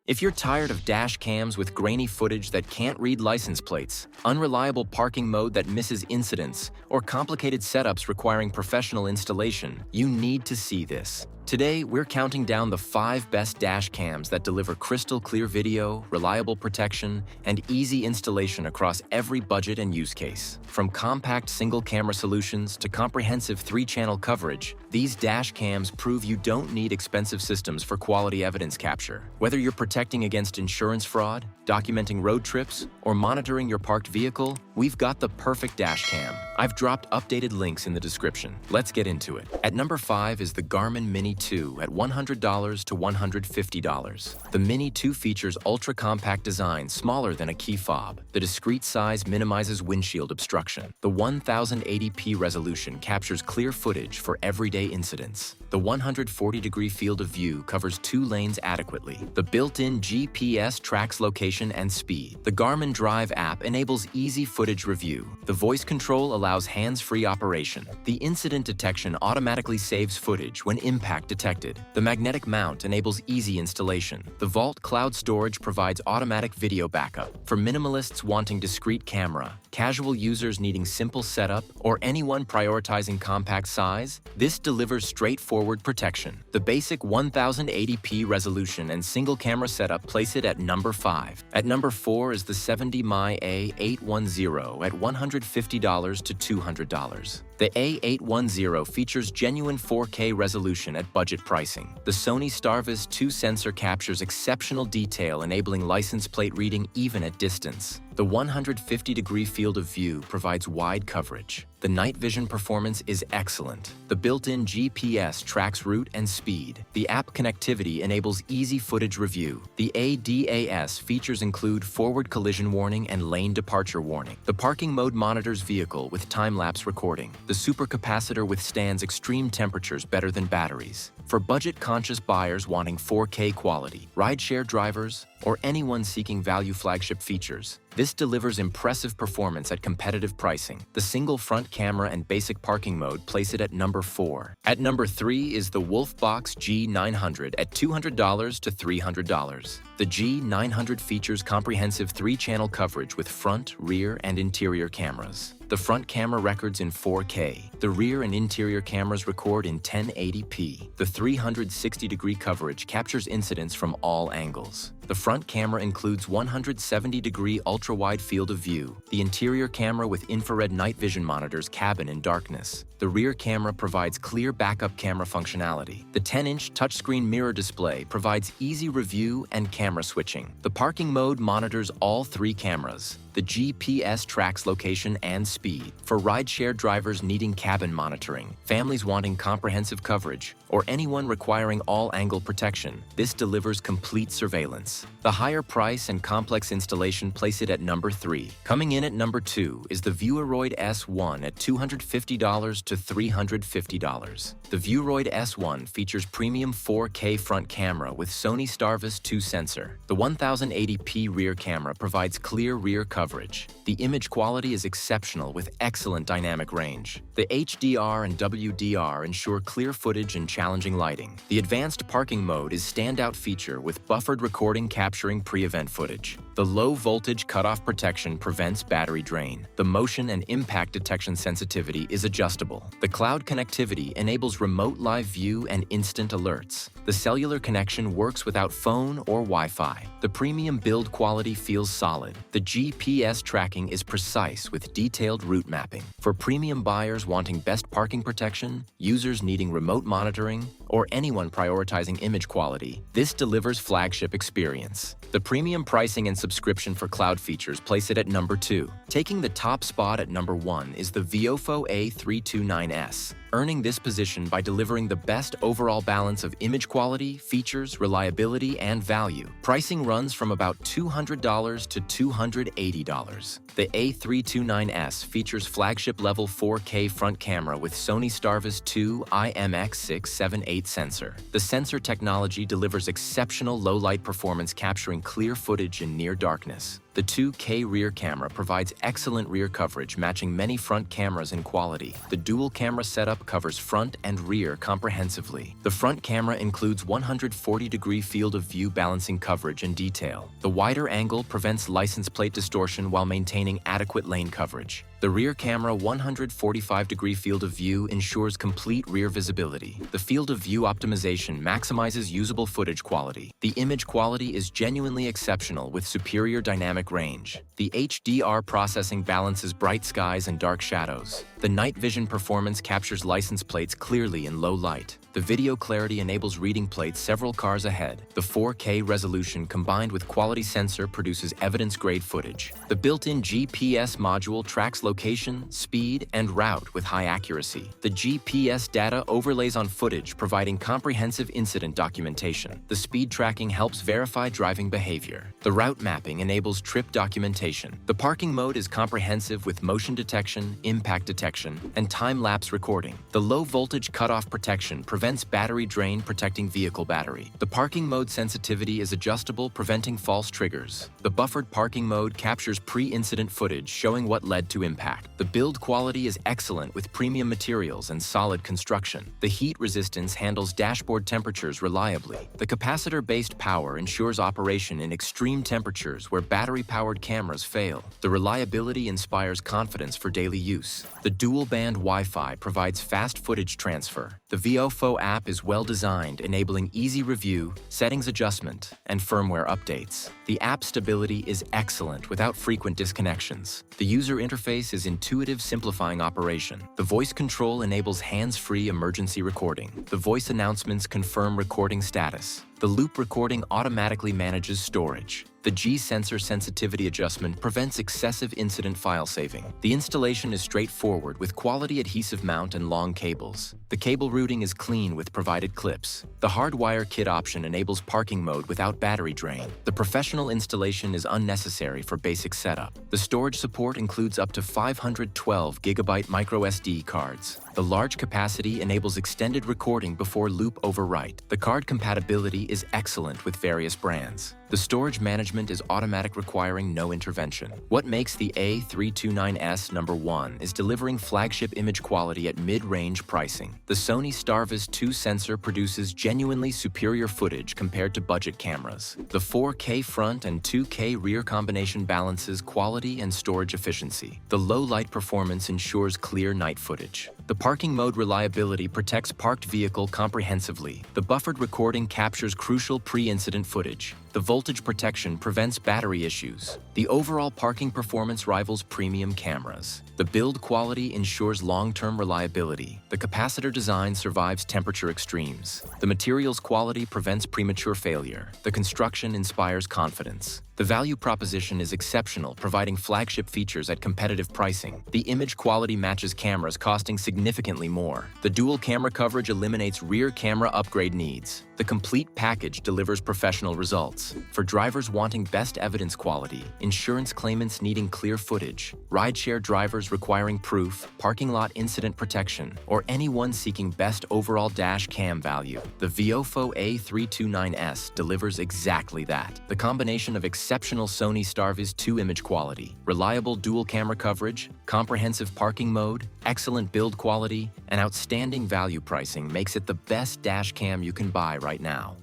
If you're tired of dash cams with grainy footage that can't read license plates, unreliable parking mode that misses incidents, or complicated setups requiring professional installation, you need to see this. Today, we're counting down the 5 best dash cams that deliver crystal clear video, reliable protection, and easy installation across every budget and use case. From compact single-camera solutions to comprehensive 3-channel coverage, these dash cams prove you don't need expensive systems for quality evidence capture. Whether you're protecting against insurance fraud, documenting road trips, or monitoring your parked vehicle, we've got the perfect dash cam. I've dropped updated links in the description. Let's get into it. At number 5 is the Garmin Mini 2 at $100 to $150. The Mini 2 features ultra-compact design smaller than a key fob. The discreet size minimizes windshield obstruction. The 1080p resolution captures clear footage for everyday incidents. The 140-degree field of view covers 2 lanes adequately. The built-in GPS tracks location and speed. The Garmin Drive app enables easy footage review. The voice control allows hands-free operation. The incident detection automatically saves footage when impact detected. The magnetic mount enables easy installation. The Vault cloud storage provides automatic video backup. For minimalists wanting discrete camera, casual users needing simple setup, or anyone prioritizing compact size, this delivers straightforward protection. The basic 1080p resolution and single-camera setup place it at number 5. At number 4 is the 70mm A810 at $150 to $200. The A810 features genuine 4K resolution at budget pricing. The Sony Starvis 2 sensor captures exceptional detail, enabling license plate reading even at distance. The 150-degree field of view provides wide coverage. The night vision performance is excellent. The built-in GPS tracks route and speed. The app connectivity enables easy footage review. The ADAS features include forward collision warning and lane departure warning. The parking mode monitors vehicle with time-lapse recording. The supercapacitor withstands extreme temperatures better than batteries. For budget-conscious buyers wanting 4K quality, rideshare drivers, or anyone seeking value flagship features, this delivers impressive performance at competitive pricing. The single front camera and basic parking mode place it at number 4. At number 3 is the Wolfbox G900 at $200 to $300. The G900 features comprehensive 3-channel coverage with front, rear, and interior cameras. The front camera records in 4K. The rear and interior cameras record in 1080p. The 360-degree coverage captures incidents from all angles. The front camera includes 170-degree ultra-wide field of view. The interior camera with infrared night vision monitors cabin in darkness. The rear camera provides clear backup camera functionality. The 10-inch touchscreen mirror display provides easy review and camera switching. The parking mode monitors all 3 cameras. The GPS tracks location and speed. For rideshare drivers needing cabin monitoring, families wanting comprehensive coverage, or anyone requiring all-angle protection, this delivers complete surveillance. The higher price and complex installation place it at number 3. Coming in at number 2 is the Vueroid S1 at $250 to $350. The Vueroid S1 features premium 4K front camera with Sony Starvis 2 sensor. The 1080p rear camera provides clear rear coverage. The image quality is exceptional with excellent dynamic range. The HDR and WDR ensure clear footage in challenging lighting. The advanced parking mode is standout feature with buffered recording capturing pre-event footage. The low-voltage cutoff protection prevents battery drain. The motion and impact detection sensitivity is adjustable. The cloud connectivity enables remote live view and instant alerts. The cellular connection works without phone or Wi-Fi. The premium build quality feels solid. The GPS tracking is precise with detailed route mapping. For premium buyers wanting best parking protection, users needing remote monitoring, or anyone prioritizing image quality, this delivers flagship experience. The premium pricing and subscription for cloud features place it at number 2. Taking the top spot at number 1 is the Vofo A329S, earning this position by delivering the best overall balance of image quality, features, reliability, and value. Pricing runs from about $200 to $280. The A329S features flagship-level 4K front camera with Sony Starvis 2 IMX678 sensor. The sensor technology delivers exceptional low-light performance, capturing clear footage in near darkness. The The 2K rear camera provides excellent rear coverage, matching many front cameras in quality. The dual camera setup covers front and rear comprehensively. The front camera includes 140-degree field of view balancing coverage and detail. The wider angle prevents license plate distortion while maintaining adequate lane coverage. The rear camera 145-degree field of view ensures complete rear visibility. The field of view optimization maximizes usable footage quality. The image quality is genuinely exceptional with superior dynamic range. The HDR processing balances bright skies and dark shadows. The night vision performance captures license plates clearly in low light. The video clarity enables reading plates several cars ahead. The 4K resolution combined with quality sensor produces evidence-grade footage. The built-in GPS module tracks location, speed, and route with high accuracy. The GPS data overlays on footage, providing comprehensive incident documentation. The speed tracking helps verify driving behavior. The route mapping enables trip documentation. The parking mode is comprehensive with motion detection, impact detection, and time-lapse recording. The low-voltage cutoff protection prevents battery drain, protecting vehicle battery. The parking mode sensitivity is adjustable, preventing false triggers. The buffered parking mode captures pre-incident footage showing what led to impact. The build quality is excellent with premium materials and solid construction. The heat resistance handles dashboard temperatures reliably. The capacitor-based power ensures operation in extreme temperatures where battery-powered cameras fail. The reliability inspires confidence for daily use. The dual-band Wi-Fi provides fast footage transfer. The Viofo app is well designed, enabling easy review, settings adjustment, and firmware updates. The app stability is excellent without frequent disconnections. The user interface is intuitive, simplifying operation. The voice control enables hands-free emergency recording. The voice announcements confirm recording status. The loop recording automatically manages storage. The G-sensor sensitivity adjustment prevents excessive incident file saving. The installation is straightforward with quality adhesive mount and long cables. The cable routing is clean with provided clips. The hardwire kit option enables parking mode without battery drain. The professional installation is unnecessary for basic setup. The storage support includes up to 512 GB microSD cards. The large capacity enables extended recording before loop overwrite. The card compatibility is excellent with various brands. The storage management is automatic, requiring no intervention. What makes the A329S #1 is delivering flagship image quality at mid-range pricing. The Sony Starvis 2 sensor produces genuinely superior footage compared to budget cameras. The 4K front and 2K rear combination balances quality and storage efficiency. The low light performance ensures clear night footage. The parking mode reliability protects parked vehicle comprehensively. The buffered recording captures crucial pre-incident footage. The voltage protection prevents battery issues. The overall parking performance rivals premium cameras. The build quality ensures long-term reliability. The capacitor design survives temperature extremes. The materials quality prevents premature failure. The construction inspires confidence. The value proposition is exceptional, providing flagship features at competitive pricing. The image quality matches cameras costing significantly more. The dual camera coverage eliminates rear camera upgrade needs. The complete package delivers professional results. For drivers wanting best evidence quality, insurance claimants needing clear footage, rideshare drivers requiring proof, parking lot incident protection, or anyone seeking best overall dash cam value, the Vofo A329S delivers exactly that. The combination of exceptional Sony Starvis 2 image quality, reliable dual camera coverage, comprehensive parking mode, excellent build quality, and outstanding value pricing makes it the best dash cam you can buy right now.